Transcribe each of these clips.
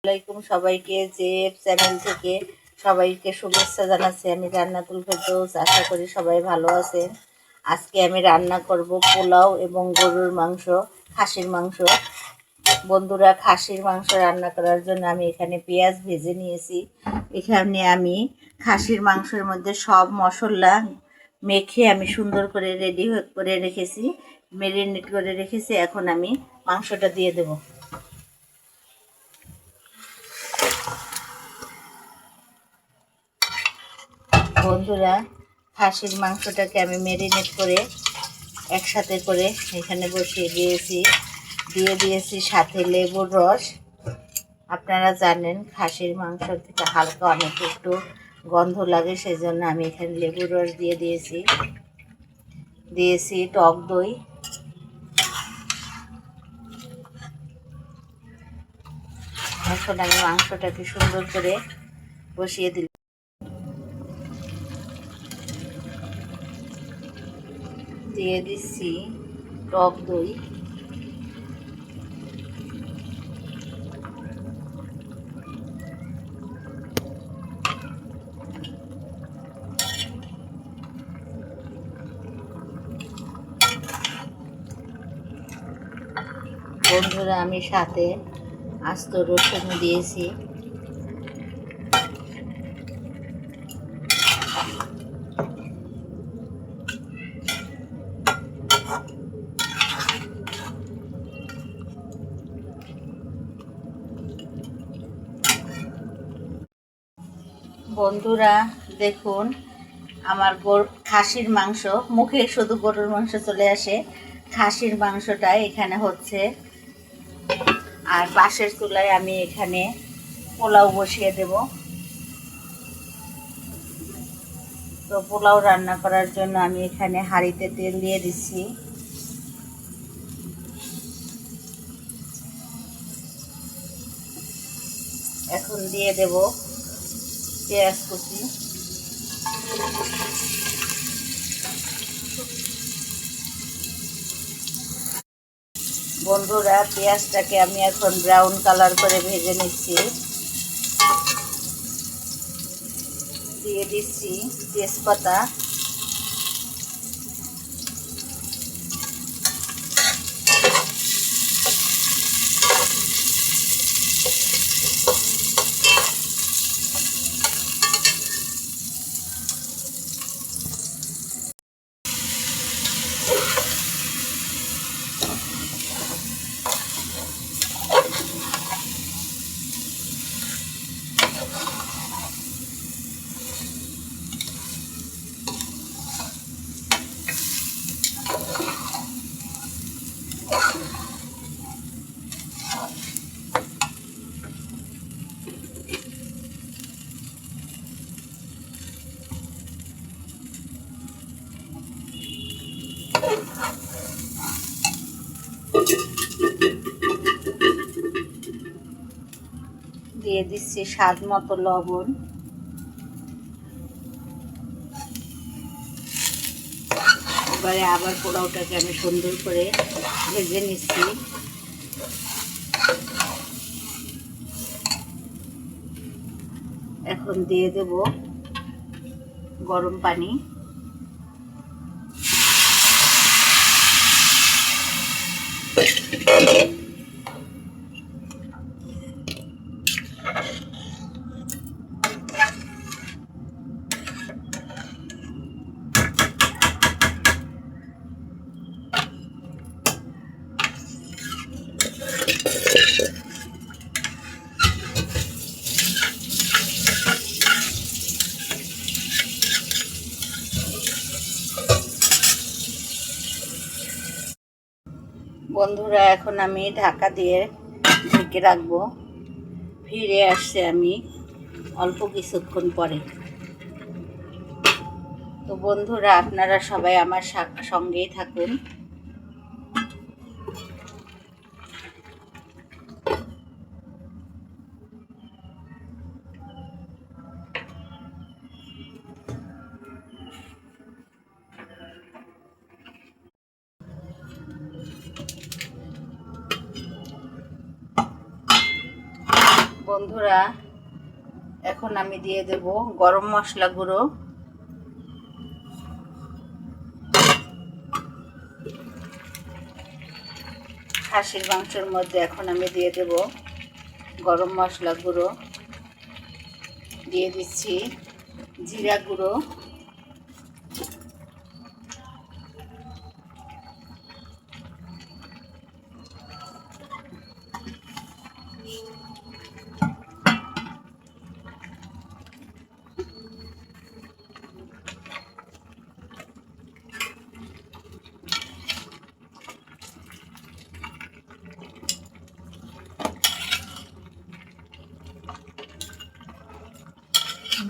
আসসালামাইকুম সবাইকে জেব চ্যানেল থেকে সবাইকে শুভেচ্ছা জানাচ্ছি। আমি জান্নাতুল ফেরদৌস। আশা করি সবাই ভালো আছেন। আজকে আমি রান্না করব পোলাও এবং গরুর মাংস, খাসির মাংস। বন্ধুরা, খাসির মাংস রান্না করার জন্য আমি এখানে পেঁয়াজ ভেজে নিয়েছি। এখানে আমি খাসির মাংসের মধ্যে সব মশলা মেখে আমি সুন্দর করে রেডি করে রেখেছি, ম্যারিনেট করে রেখেছি। এখন আমি মাংসটা দিয়ে দেবো। বন্ধুরা, খাসির মাংসটাকে আমি ম্যারিনেট করে একসাথে করে এখানে বসিয়ে দিয়েছি সাথে লেবুর রস। আপনারা জানেন খাসির মাংস থেকে হালকা অনেক একটু গন্ধ লাগে, সেই জন্য আমি এখানে লেবুর রস দিয়েছি টক দই। এখন আমি মাংসটাকে সুন্দর করে বসিয়ে দিলাম। দিয়ে দিচ্ছি টক দই। বন্ধুরা, আমি সাথে আস্ত রসুন দিয়েছি। বন্ধুরা দেখুন, আমার খাসির মাংস, মুখে শুধু গরুর মাংস চলে আসে, খাসির মাংসটা এখানে হচ্ছে। আর পাশের চুলায় আমি এখানে পোলাও বসিয়ে দেব। তো পোলাও রান্না করার জন্য আমি এখানে হাঁড়িতে তেল দিয়ে দিচ্ছি। এখন দিয়ে দেব পেঁয়াজ কুচি। বন্ধুরা, পেঁয়াজটাকে আমি এখন ব্রাউন কালার করে ভেজে নিচ্ছি। দিয়ে দিচ্ছি তেজপাতা, দিয়ে দিচ্ছি স্বাদ মতো লবণ। এবারে আবার পোলাওটাকে আমি সুন্দর করে ভেজে নিচ্ছি। এখন দিয়ে দেব গরম পানি। বন্ধুরা, এখন আমি ঢাকা দিয়ে ঢেকে রাখবো। ফিরে আসছে আমি অল্প কিছুক্ষণ পরে। তো বন্ধুরা, আপনারা সবাই আমার সঙ্গেই থাকুন। বন্ধুরা, এখন আমি দিয়ে দেব গরম মশলা গুঁড়ো, খাসির মাংসের মধ্যে এখন আমি দিয়ে দেব গরম মশলা গুঁড়ো, দিয়ে দিচ্ছি জিরা গুঁড়ো,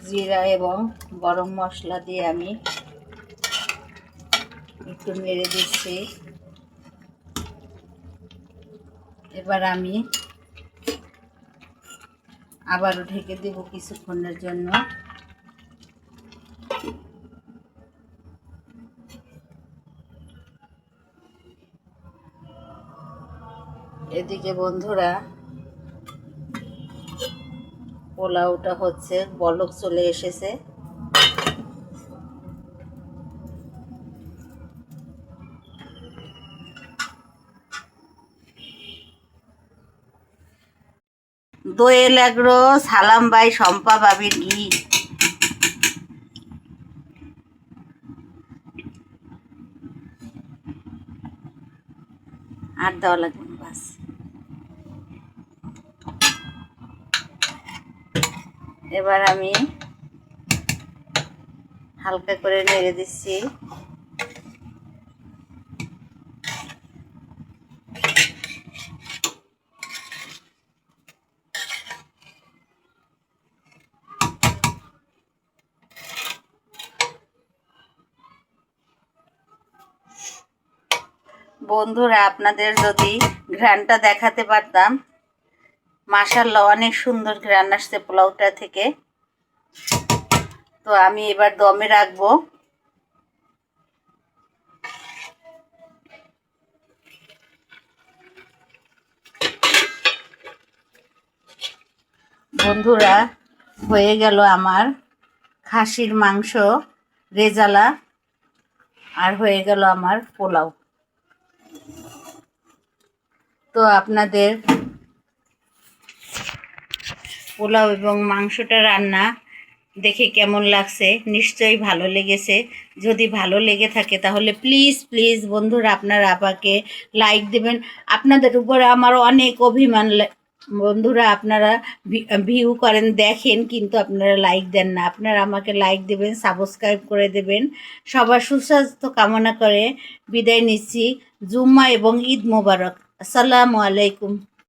জিরা এবং গরম মশলা দিয়ে আমি একটু নেড়ে দিচ্ছি। এবার আমি আবারও ঢেকে দেব কিছুক্ষণের জন্য। এদিকে বন্ধুরা, পোলাওটা হচ্ছে, বলক চলে এসেছে। দোয়েল এগ্রো, সালাম বাই, শম্পা বাবির ঘি। আর দেওয়া লাগবে না, বাস। এবার আমি হালকা করে নেড়ে দিচ্ছি। বন্ধুরা, আপনাদের যদি ঘ্রাণটা দেখাতে পারতাম, মাশাআল্লাহ অনেক সুন্দর ঘ্রাণ আসছে পোলাওটা থেকে। তো আমি এবার দমে রাখবো। বন্ধুরা, হয়ে গেল আমার খাসির মাংস রেজালা, আর হয়ে গেল আমার পোলাও। তো আপনাদের পোলাও এবং মাংসটা রান্না দেখে কেমন লাগছে? নিশ্চয়ই ভালো লেগেছে। যদি ভালো লেগে থাকে তাহলে প্লিজ প্লিজ বন্ধুরা, আপনারা আমাকে লাইক দেবেন। আপনাদের উপরে আমার অনেক অভিমান। বন্ধুরা, আপনারা ভিউ করেন, দেখেন, কিন্তু আপনারা লাইক দেন না। আপনারা আমাকে লাইক দেবেন, সাবস্ক্রাইব করে দেবেন। সবার সুস্বাস্থ্য কামনা করে বিদায় নিচ্ছি। জুম্মা এবং ঈদ মোবারক। আসসালামু আলাইকুম।